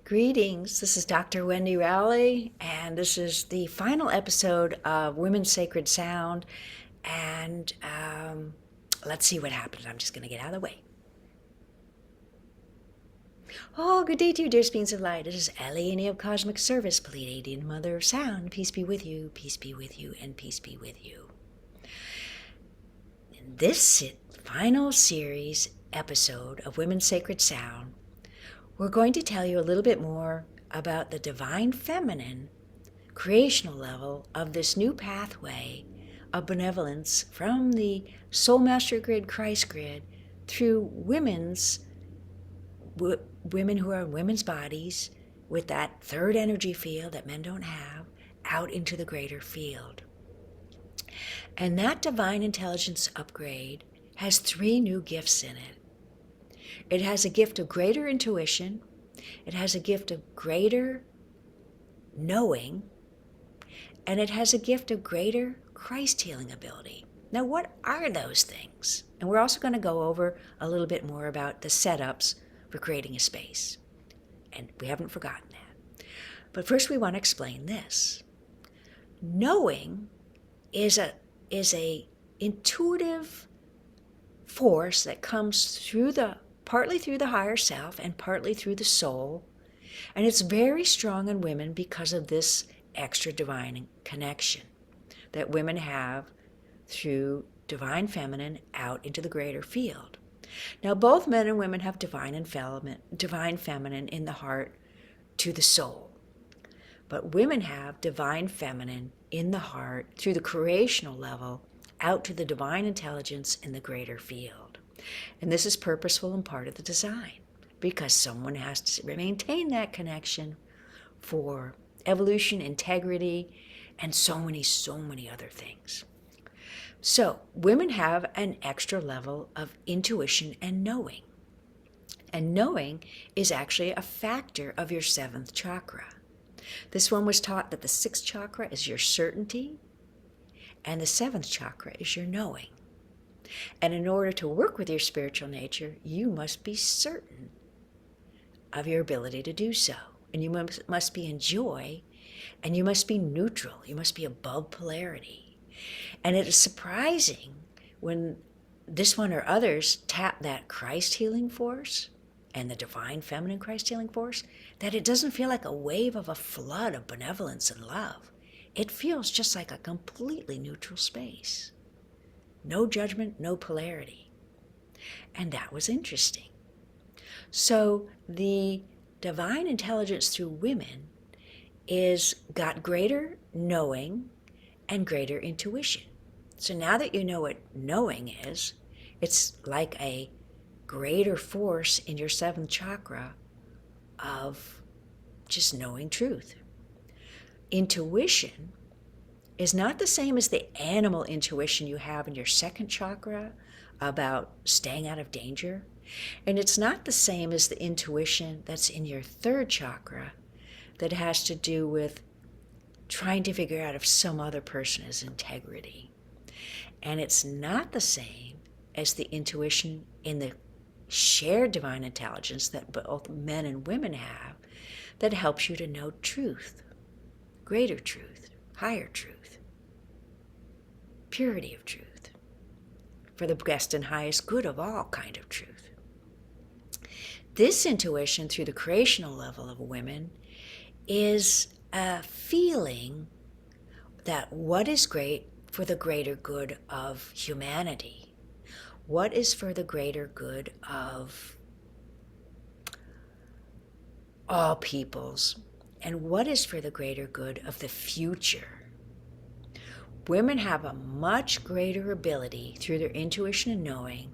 Greetings, this is Dr. Wendy Rowley, and this is the final episode of Women's Sacred Sound. And let's see what happens. I'm just going to get out of the way. Oh, good day to you, dear beings of light. It is Ellie of Cosmic Service, Pleiadian Mother of Sound. Peace be with you, peace be with you, and peace be with you. In this final series episode of Women's Sacred Sound, we're going to tell you a little bit more about the divine feminine creational level of this new pathway of benevolence from the Soul Master Grid, Christ Grid, through women who are in women's bodies with that third energy field that men don't have, out into the greater field. And that divine intelligence upgrade has 3 new gifts in it. It has a gift of greater intuition, it has a gift of greater knowing, and it has a gift of greater Christ healing ability. Now, what are those things? And we're also going to go over a little bit more about the setups for creating a space. And we haven't forgotten that. But first we want to explain this. Knowing is a intuitive force that comes partly through the higher self and partly through the soul. And it's very strong in women because of this extra divine connection that women have through divine feminine out into the greater field. Now, both men and women have divine feminine in the heart to the soul. But women have divine feminine in the heart through the creational level out to the divine intelligence in the greater field. And this is purposeful and part of the design because someone has to maintain that connection for evolution, integrity, and so many other things. So women have an extra level of intuition and knowing. And knowing is actually a factor of your 7th chakra. This one was taught that the 6th chakra is your certainty and the 7th chakra is your knowing. And in order to work with your spiritual nature, you must be certain of your ability to do so. And you must be in joy, and you must be neutral. You must be above polarity. And it is surprising when this one or others tap that Christ healing force and the divine feminine Christ healing force, that it doesn't feel like a wave of a flood of benevolence and love. It feels just like a completely neutral space. No judgment, no polarity. And that was interesting. So the divine intelligence through women is got greater knowing and greater intuition. So now that you know what knowing is, it's like a greater force in your 7th chakra of just knowing truth. Intuition is not the same as the animal intuition you have in your 2nd chakra about staying out of danger. And it's not the same as the intuition that's in your 3rd chakra that has to do with trying to figure out if some other person has integrity. And it's not the same as the intuition in the shared divine intelligence that both men and women have that helps you to know truth, greater truth, higher truth, purity of truth, for the best and highest good of all kind of truth. This intuition through the creational level of women is a feeling that what is great for the greater good of humanity, what is for the greater good of all peoples, and what is for the greater good of the future. Women have a much greater ability through their intuition and knowing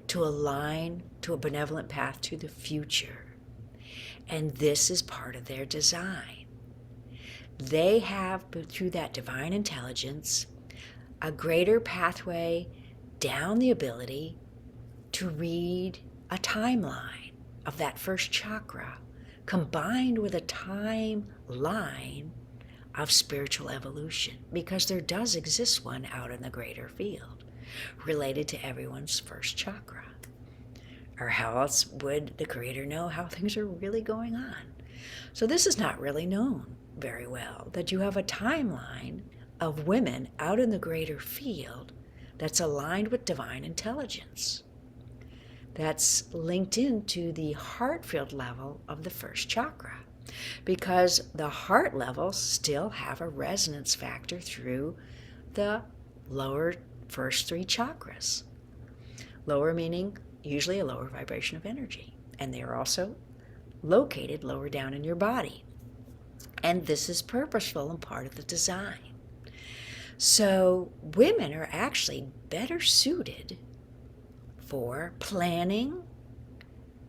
to align to a benevolent path to the future. And this is part of their design. They have, through that divine intelligence, a greater pathway down the ability to read a timeline of that 1st chakra combined with a timeline of spiritual evolution, because there does exist one out in the greater field related to everyone's 1st chakra. Or how else would the Creator know how things are really going on? So this is not really known very well, that you have a timeline of women out in the greater field that's aligned with divine intelligence, that's linked into the heart field level of the first chakra, because the heart levels still have a resonance factor through the lower first three chakras. Lower meaning usually a lower vibration of energy, and they are also located lower down in your body. And this is purposeful and part of the design. So women are actually better suited for planning,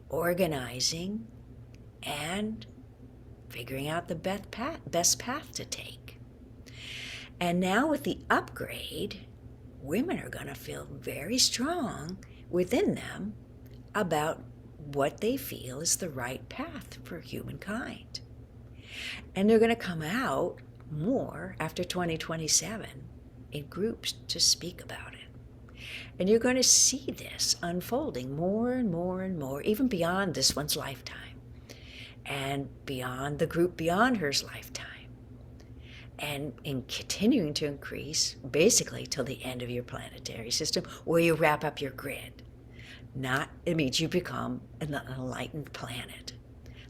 organizing, and figuring out the best path to take. And now with the upgrade, women are going to feel very strong within them about what they feel is the right path for humankind. And they're going to come out more after 2027 in groups to speak about it. And you're going to see this unfolding more and more and more, even beyond this one's lifetime, and beyond the group beyond her's lifetime, and in continuing to increase basically till the end of your planetary system, where you wrap up your grid. It means you become an enlightened planet.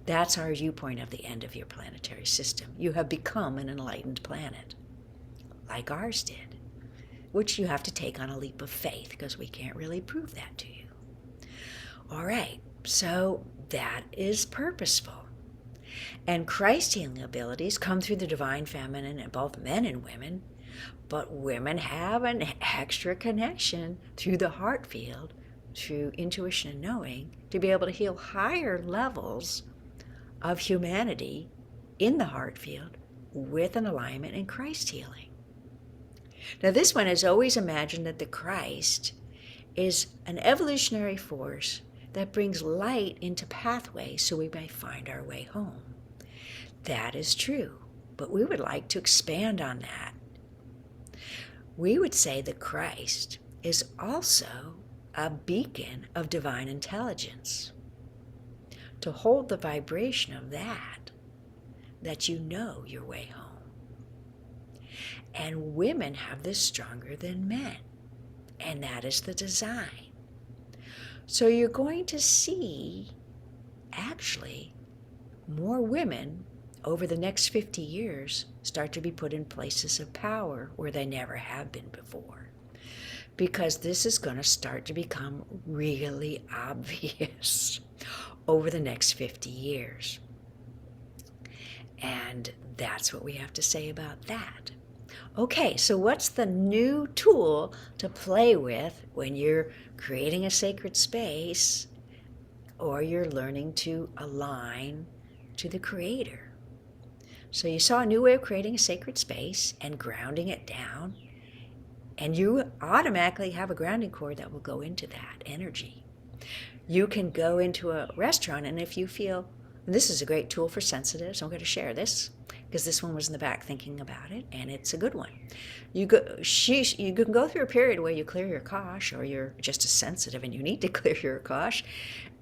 That's our viewpoint of the end of your planetary system. You have become an enlightened planet, like ours did, which you have to take on a leap of faith, because we can't really prove that to you. All right, so that is purposeful. And Christ healing abilities come through the divine feminine in both men and women, but women have an extra connection through the heart field, through intuition and knowing, to be able to heal higher levels of humanity in the heart field with an alignment in Christ healing. Now, this one has always imagined that the Christ is an evolutionary force that brings light into pathways so we may find our way home. That is true, but we would like to expand on that. We would say the Christ is also a beacon of divine intelligence, to hold the vibration of that you know your way home. And women have this stronger than men, and that is the design. So you're going to see, actually, more women over the next 50 years start to be put in places of power where they never have been before, because this is going to start to become really obvious over the next 50 years. And that's what we have to say about that. Okay, so what's the new tool to play with when you're creating a sacred space or you're learning to align to the Creator? So you saw a new way of creating a sacred space and grounding it down, and you automatically have a grounding cord that will go into that energy. You can go into a restaurant, and if you feel, and this is a great tool for sensitives, I'm going to share this because this one was in the back thinking about it, and it's a good one. You can go through a period where you clear your kosh, or you're just a sensitive and you need to clear your kosh,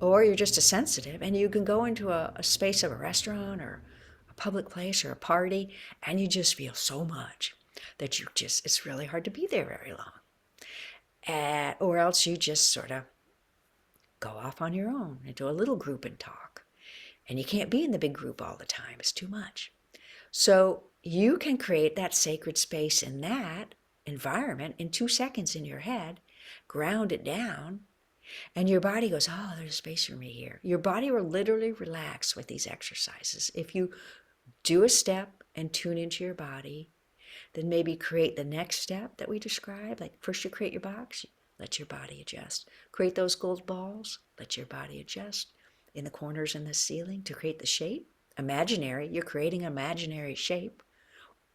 or you're just a sensitive, and you can go into a space of a restaurant or a public place or a party, and you just feel so much that it's really hard to be there very long. Or else you just sort of go off on your own into a little group and talk. And you can't be in the big group all the time. It's too much. So you can create that sacred space in that environment in 2 seconds in your head, ground it down, and your body goes, oh, there's space for me here. Your body will literally relax with these exercises. If you do a step and tune into your body, then maybe create the next step that we described. Like first you create your box, let your body adjust. Create those gold balls, let your body adjust. In the corners in the ceiling to create the shape. Imaginary, you're creating an imaginary shape.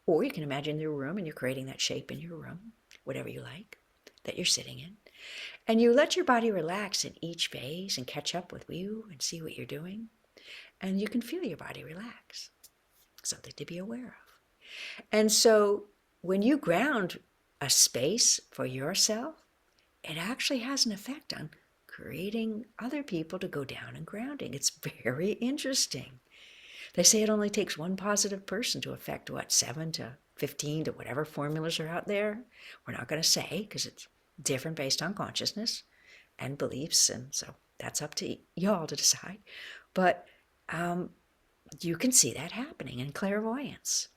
Or you can imagine your room and you're creating that shape in your room, whatever you like, that you're sitting in. And you let your body relax in each phase and catch up with you and see what you're doing. And you can feel your body relax. Something to be aware of. And so when you ground a space for yourself, it actually has an effect on creating other people to go down and grounding. It's very interesting. They say it only takes one positive person to affect, 7 to 15 to whatever formulas are out there. We're not going to say because it's different based on consciousness and beliefs, and so that's up to y'all to decide. But you can see that happening in clairvoyance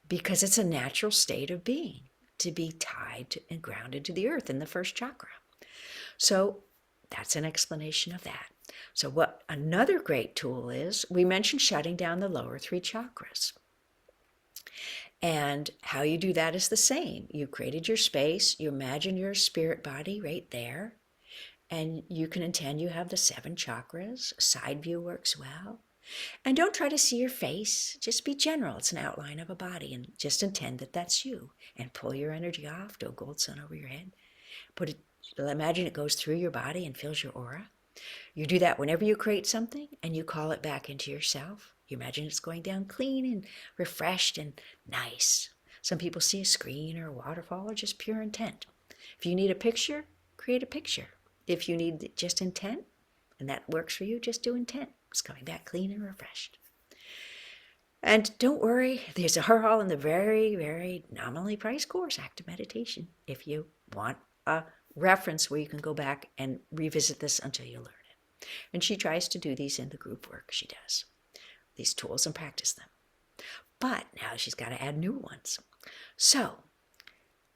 because it's a natural state of being to be tied to and grounded to the earth in the first chakra. So that's an explanation of that. So what another great tool is, we mentioned shutting down the lower 3 chakras. And how you do that is the same. You created your space, you imagine your spirit body right there, and you can intend you have the 7 chakras. Side view works well. And don't try to see your face. Just be general. It's an outline of a body, and just intend that that's you. And pull your energy off. Do a gold sun over your head. Imagine it goes through your body and fills your aura. You do that whenever you create something, and you call it back into yourself. You imagine it's going down clean and refreshed and nice. Some people see a screen or a waterfall or just pure intent. If you need a picture, create a picture. If you need just intent, and that works for you, just do intent. It's coming back clean and refreshed. And don't worry, there's a all in the very, very nominally priced course, Active Meditation, if you want a reference where you can go back and revisit this until you learn it. And she tries to do these in the group work she does, these tools, and practice them. But now she's got to add new ones. So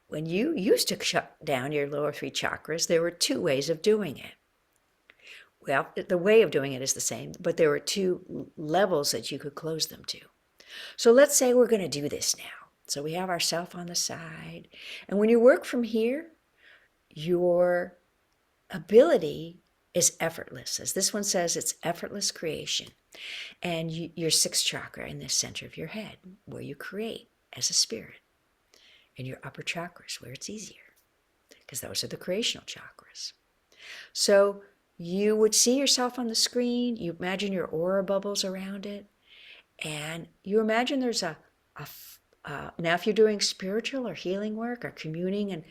when you used to shut down your lower 3 chakras, there were 2 ways of doing it. Well, the way of doing it is the same, but there were 2 levels that you could close them to. So let's say we're going to do this now. So we have ourself on the side. And when you work from here, your ability is effortless. As this one says, it's effortless creation. And your 6th chakra in the center of your head, where you create as a spirit. And your upper chakras, where it's easier, because those are the creational chakras. So you would see yourself on the screen. You imagine your aura bubbles around it. And you imagine there's now if you're doing spiritual or healing work or communing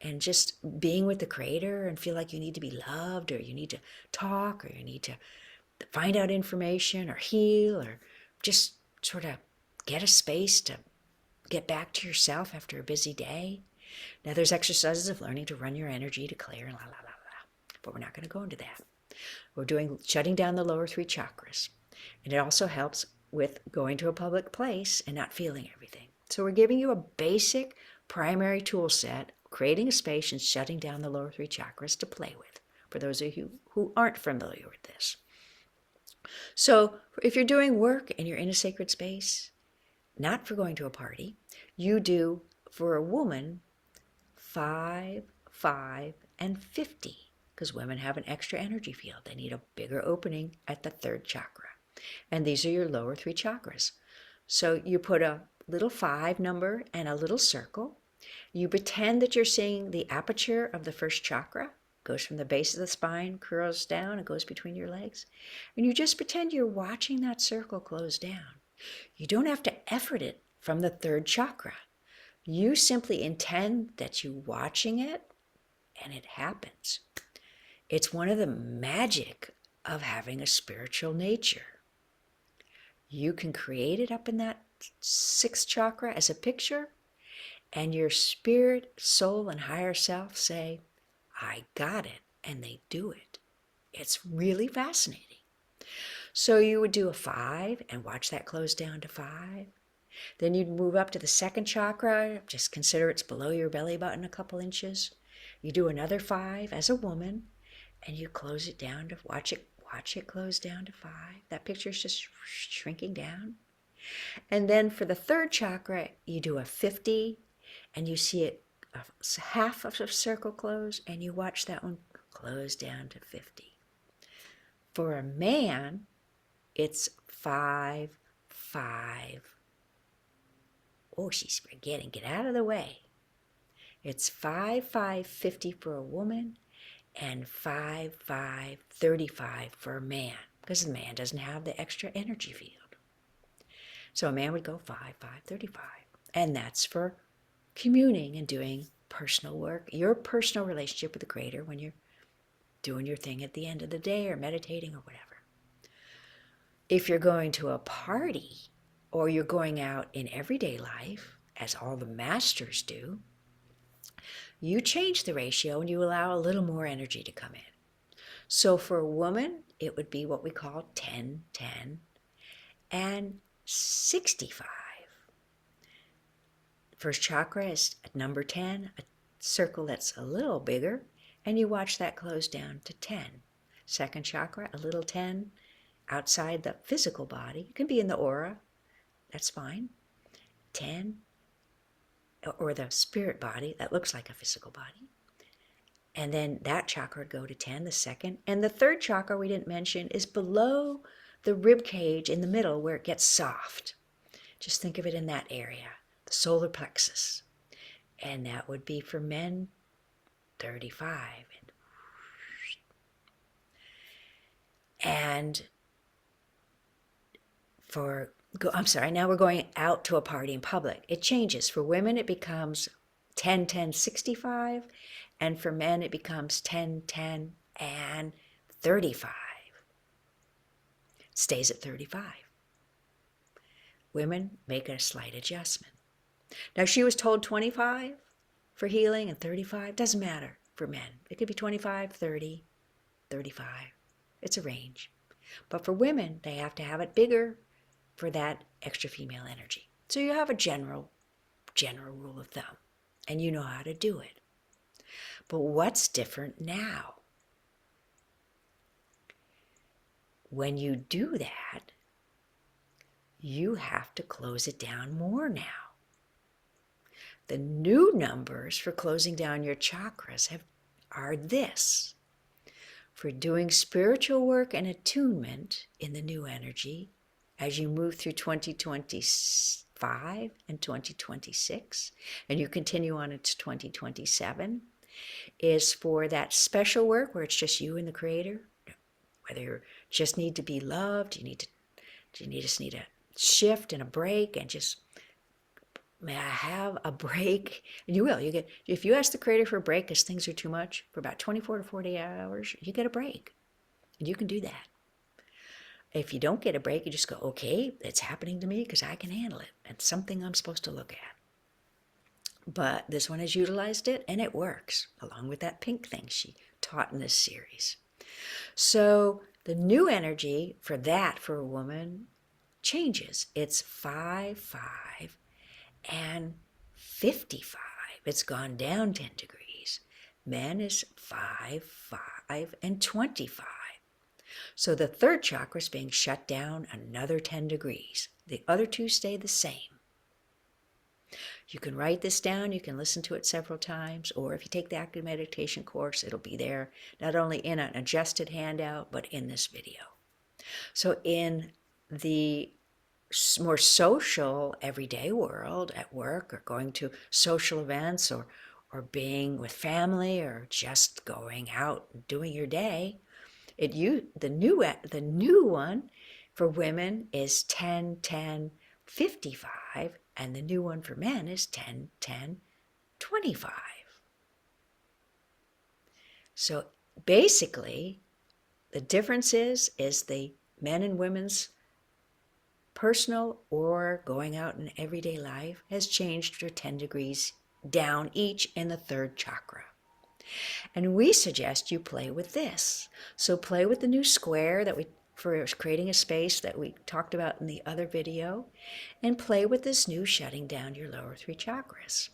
and just being with the Creator and feel like you need to be loved, or you need to talk, or you need to find out information or heal, or just sort of get a space to get back to yourself after a busy day. Now there's exercises of learning to run your energy to clear and but we're not going to go into that. We're doing shutting down the lower 3 chakras. And it also helps with going to a public place and not feeling everything. So we're giving you a basic primary tool set, creating a space and shutting down the lower 3 chakras to play with, for those of you who aren't familiar with this. So if you're doing work and you're in a sacred space, not for going to a party, you do, for a woman, 5, 5, and 50, because women have an extra energy field. They need a bigger opening at the 3rd chakra. And these are your lower 3 chakras. So you put a little 5 number and a little circle. You pretend that you're seeing the aperture of the 1st chakra. Goes from the base of the spine, curls down, and goes between your legs. And you just pretend you're watching that circle close down. You don't have to effort it from the 3rd chakra. You simply intend that you're watching it, and it happens. It's one of the magic of having a spiritual nature. You can create it up in that 6th chakra as a picture, and your spirit, soul, and higher self say, I got it, and they do it. It's really fascinating. So you would do a 5 and watch that close down to 5. Then you'd move up to the 2nd chakra. Just consider it's below your belly button a couple inches. You do another 5 as a woman, and you close it down to watch it close down to 5. That picture's just shrinking down. And then for the 3rd chakra, you do a 50, and you see it half of a circle close, and you watch that one close down to 50. For a man, it's 5, 5. Oh, she's forgetting. Get out of the way. It's 5, 5, 50 for a woman, and 5, 5, 35 for a man, because the man doesn't have the extra energy field. So a man would go 5, 5, 35. And that's for communing and doing personal work, your personal relationship with the Creator when you're doing your thing at the end of the day or meditating or whatever. If you're going to a party or you're going out in everyday life, as all the masters do, you change the ratio and you allow a little more energy to come in. So for a woman, it would be what we call 10, 10, and 65. First chakra is at number 10, a circle that's a little bigger, and you watch that close down to 10. Second chakra, a little 10, outside the physical body. You can be in the aura, that's fine. 10, or the spirit body, that looks like a physical body. And then that chakra would go to 10, the second. And the third chakra we didn't mention is below the rib cage in the middle where it gets soft. Just think of it in that area, the solar plexus. And that would be for men, 35. And now we're going out to a party in public. It changes. For women, it becomes 10, 10, 65. And for men, it becomes 10, 10, and 35. It stays at 35. Women make a slight adjustment. Now, she was told 25 for healing and 35. Doesn't matter for men. It could be 25, 30, 35. It's a range. But for women, they have to have it bigger for that extra female energy. So you have a general rule of thumb, and you know how to do it. But what's different now? When you do that, you have to close it down more now. The new numbers for closing down your chakras are this. For doing spiritual work and attunement in the new energy, as you move through 2025 and 2026, and you continue on into 2027, is for that special work where it's just you and the Creator. Whether you just need to be loved, you just need a shift and a break, and just, may I have a break? And you will. If you ask the Creator for a break because things are too much, for about 24 to 48 hours, you get a break. And you can do that. If you don't get a break, you just go, okay, it's happening to me because I can handle it. It's something I'm supposed to look at. But this one has utilized it, and it works, along with that pink thing she taught in this series. So the new energy for a woman changes. It's 5, 5, and 55. It's gone down 10 degrees. Men is 5, 5, and 25. So the third chakra is being shut down another 10 degrees. The other two stay the same. You can write this down, you can listen to it several times, or if you take the active meditation course, it'll be there, not only in an adjusted handout, but in this video. So in the more social, everyday world, at work, or going to social events, or being with family, or just going out and doing your day, the new one for women is 10, 10, 55, and the new one for men is 10, 10, 25. So basically, the difference is the men and women's personal or going out in everyday life has changed for 10 degrees down each in the third chakra. And we suggest you play with this. So play with the new square for creating a space that we talked about in the other video, and play with this new shutting down your lower 3 chakras.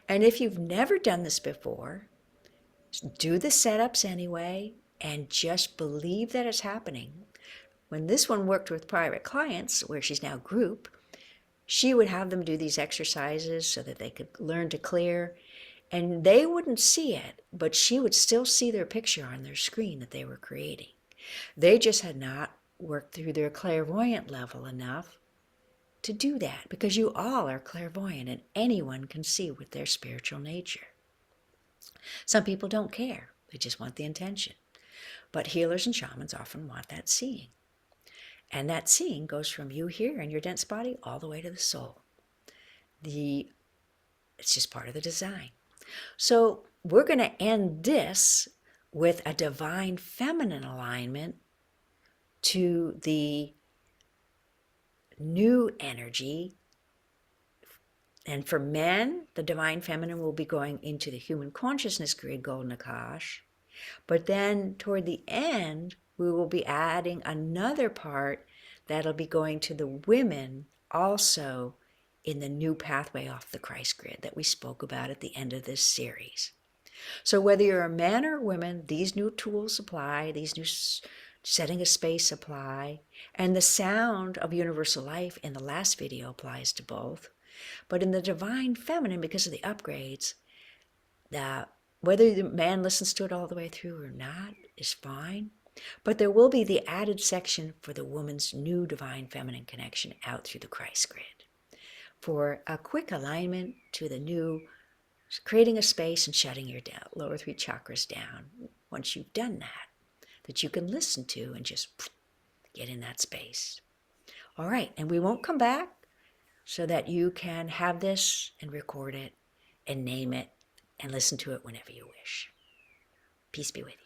And if you've never done this before, do the setups anyway, and just believe that it's happening. When this one worked with private clients, where she's now group, she would have them do these exercises so that they could learn to clear, and they wouldn't see it, but she would still see their picture on their screen that they were creating. They just had not worked through their clairvoyant level enough to do that, because you all are clairvoyant and anyone can see with their spiritual nature. Some people don't care. They just want the intention. But healers and shamans often want that seeing. And that seeing goes from you here in your dense body all the way to the soul. It's just part of the design. So we're going to end this with a divine feminine alignment to the new energy. And for men, the divine feminine will be going into the human consciousness grid, Golden Akash. But then toward the end, we will be adding another part that'll be going to the women also in the new pathway off the Christ grid that we spoke about at the end of this series. So whether you're a man or a woman, these new tools apply, these new setting a space apply, and the sound of universal life in the last video applies to both. But in the divine feminine, because of the upgrades, whether the man listens to it all the way through or not is fine. But there will be the added section for the woman's new divine feminine connection out through the Christ grid for a quick alignment to the new, creating a space and shutting your lower 3 chakras down once you've done that you can listen to and just get in that space. All right, and we won't come back so that you can have this and record it and name it and listen to it whenever you wish. Peace be with you.